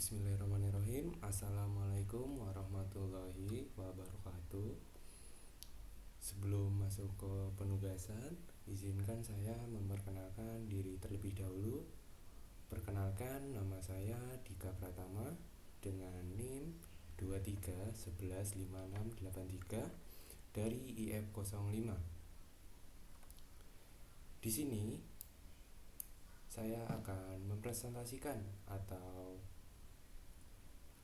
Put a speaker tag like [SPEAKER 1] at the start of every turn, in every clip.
[SPEAKER 1] Bismillahirrahmanirrahim. Assalamualaikum warahmatullahi wabarakatuh. Sebelum masuk ke penugasan, izinkan saya memperkenalkan diri terlebih dahulu. Perkenalkan, nama saya Dika Pratama dengan NIM 23115683 dari IF 05. Di sini saya akan mempresentasikan atau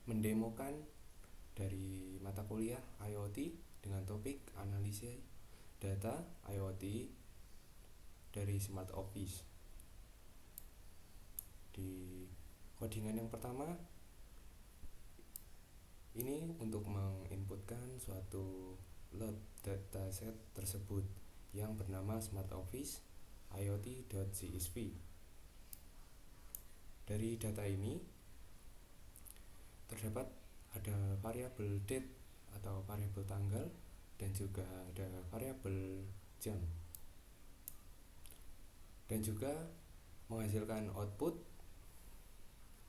[SPEAKER 1] mendemokan dari mata kuliah IoT dengan topik analisis data IoT dari Smart Office. Di codingan yang pertama ini untuk menginputkan suatu load dataset tersebut yang bernama Smart Office IoT.csv. Dari data ini terdapat ada variabel date atau variabel tanggal dan juga ada variabel jam, dan juga menghasilkan output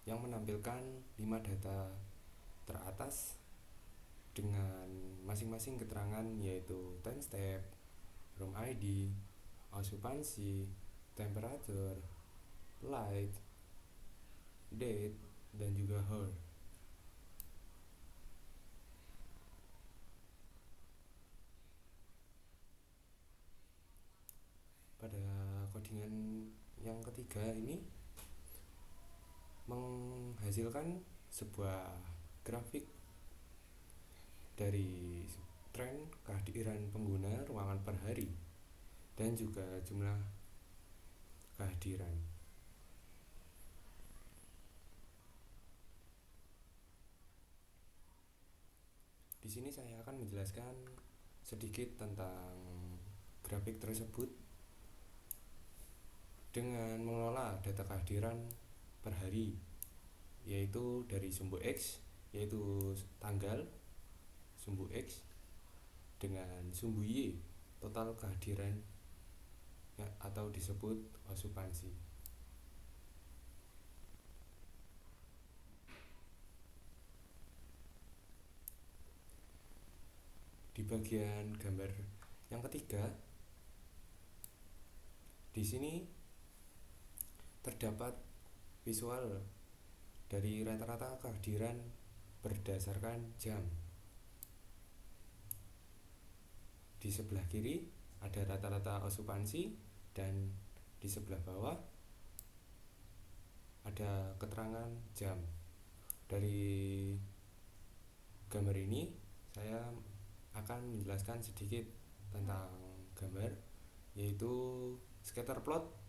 [SPEAKER 1] yang menampilkan 5 data teratas dengan masing-masing keterangan, yaitu time step, room ID, occupancy, temperature, light, date, dan juga hour. Pada codingan yang ketiga ini menghasilkan sebuah grafik dari tren kehadiran pengguna ruangan per hari dan juga jumlah kehadiran. Di sini saya akan menjelaskan sedikit tentang grafik tersebut dengan mengelola data kehadiran per hari, yaitu dari sumbu X, yaitu tanggal sumbu X, dengan sumbu Y, total kehadiran ya, atau disebut occupancy. Di bagian gambar yang ketiga, di sini terdapat visual dari rata-rata kehadiran berdasarkan jam. Di sebelah kiri ada rata-rata occupancy dan di sebelah bawah ada keterangan jam. Dari gambar ini saya akan menjelaskan sedikit tentang gambar, yaitu scatter plot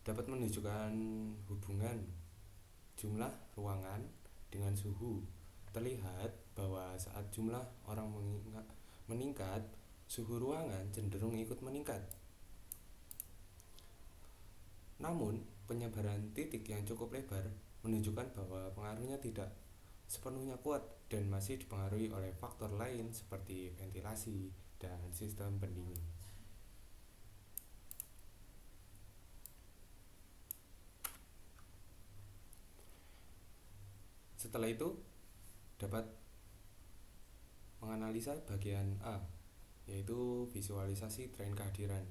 [SPEAKER 1] dapat menunjukkan hubungan jumlah ruangan dengan suhu. Terlihat bahwa saat jumlah orang meningkat, suhu ruangan cenderung ikut meningkat. Namun, penyebaran titik yang cukup lebar menunjukkan bahwa pengaruhnya tidak sepenuhnya kuat dan masih dipengaruhi oleh faktor lain seperti ventilasi dan sistem pendingin. Setelah itu dapat menganalisa bagian A, yaitu visualisasi tren kehadiran.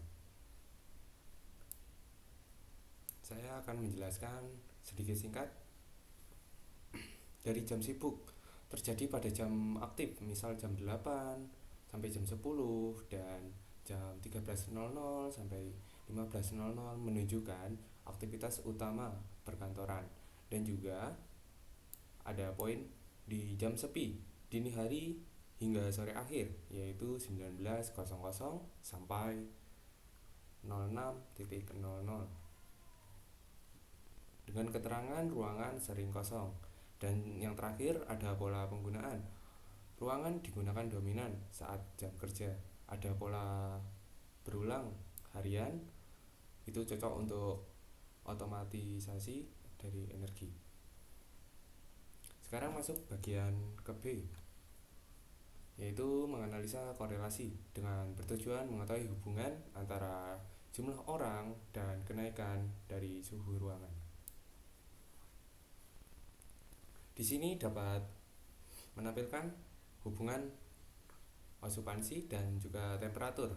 [SPEAKER 1] Saya akan menjelaskan sedikit singkat. Dari jam sibuk terjadi pada jam aktif, misal jam 8 sampai jam 10 dan jam 13.00 sampai 15.00 menunjukkan aktivitas utama perkantoran, dan juga ada poin di jam sepi dini hari hingga sore akhir, yaitu 19.00 sampai 06.00 dengan keterangan ruangan sering kosong. Dan yang terakhir ada pola penggunaan. Ruangan digunakan dominan saat jam kerja. Ada pola berulang harian, itu cocok untuk otomatisasi dari energi. Sekarang masuk bagian ke B, yaitu menganalisa korelasi dengan bertujuan mengetahui hubungan antara jumlah orang dan kenaikan dari suhu ruangan. Di sini dapat menampilkan hubungan okupansi dan juga temperatur.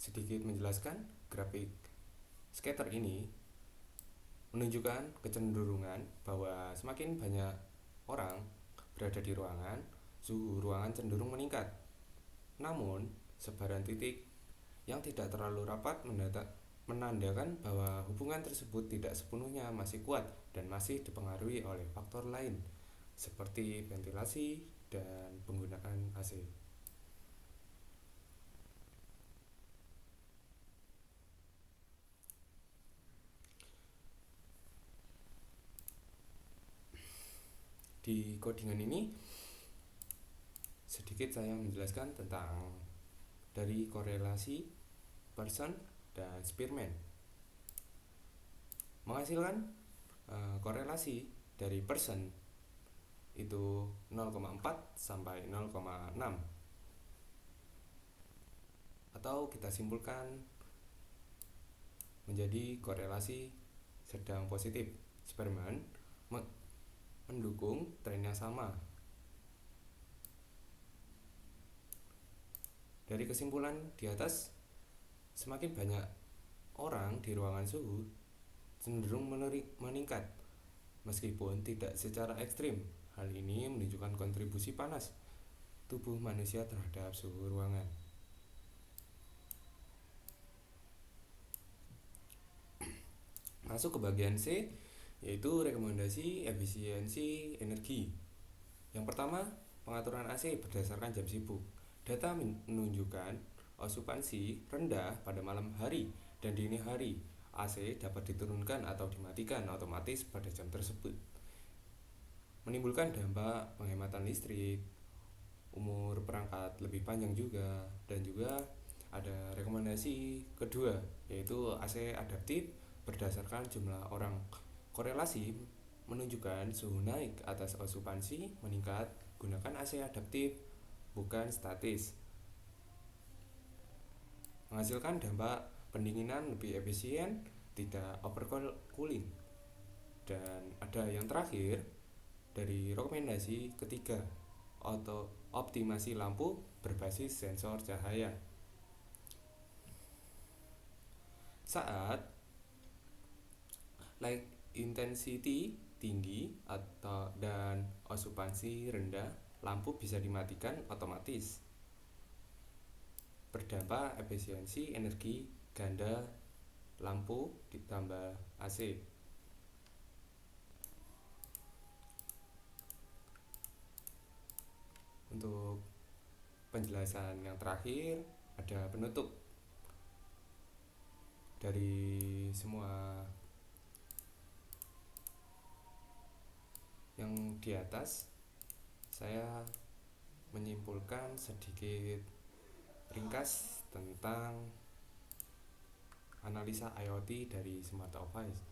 [SPEAKER 1] Sedikit menjelaskan, grafik scatter ini menunjukkan kecenderungan bahwa semakin banyak orang berada di ruangan, suhu ruangan cenderung meningkat. Namun, sebaran titik yang tidak terlalu rapat menandakan bahwa hubungan tersebut tidak sepenuhnya masih kuat dan masih dipengaruhi oleh faktor lain seperti ventilasi dan penggunaan AC. Di codingan ini sedikit saya menjelaskan tentang dari korelasi Pearson dan Spearman. Menghasilkan korelasi dari Pearson itu 0,4 sampai 0,6, atau kita simpulkan menjadi korelasi sedang positif. Spearman mendukung tren yang sama. Dari kesimpulan di atas, semakin banyak orang di ruangan suhu cenderung meningkat meskipun tidak secara ekstrim. Hal ini menunjukkan kontribusi panas tubuh manusia terhadap suhu ruangan. Masuk ke bagian C, yaitu rekomendasi efisiensi energi. Yang pertama, pengaturan AC berdasarkan jam sibuk. Data menunjukkan okupansi rendah pada malam hari dan dini hari. AC dapat diturunkan atau dimatikan otomatis pada jam tersebut. Menimbulkan dampak penghematan listrik, umur perangkat lebih panjang juga, dan juga ada rekomendasi kedua, yaitu AC adaptif berdasarkan jumlah orang. Korelasi menunjukkan suhu naik atas okupansi meningkat, gunakan AC adaptif bukan statis. Menghasilkan dampak pendinginan lebih efisien, tidak overcooling. Dan ada yang terakhir dari rekomendasi ketiga, optimasi lampu berbasis sensor cahaya. Saat light intensity tinggi dan okupansi rendah, lampu bisa dimatikan otomatis. Berdampak efisiensi energi ganda lampu ditambah AC. Untuk penjelasan yang terakhir, ada penutup dari semua yang di atas. Saya menyimpulkan sedikit ringkas tentang analisa IoT dari smart device,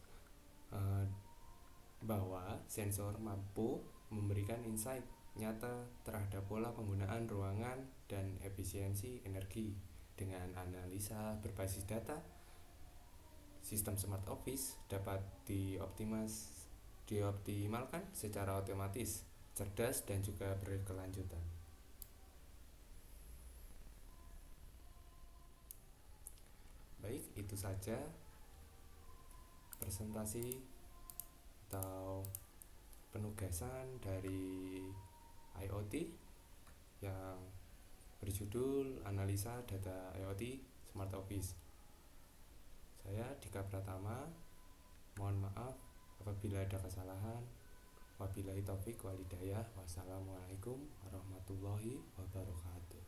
[SPEAKER 1] bahwa sensor mampu memberikan insight nyata terhadap pola penggunaan ruangan dan efisiensi energi. Dengan analisa berbasis data, sistem smart office dapat dioptimalkan secara otomatis, cerdas, dan juga berkelanjutan. Baik, itu saja presentasi atau penugasan dari IoT yang berjudul Analisa Data IoT Smart Office. Saya Dika Pratama, mohon maaf apabila ada kesalahan. Wabillahi taufik walhidayah. Wassalamualaikum warahmatullahi wabarakatuh.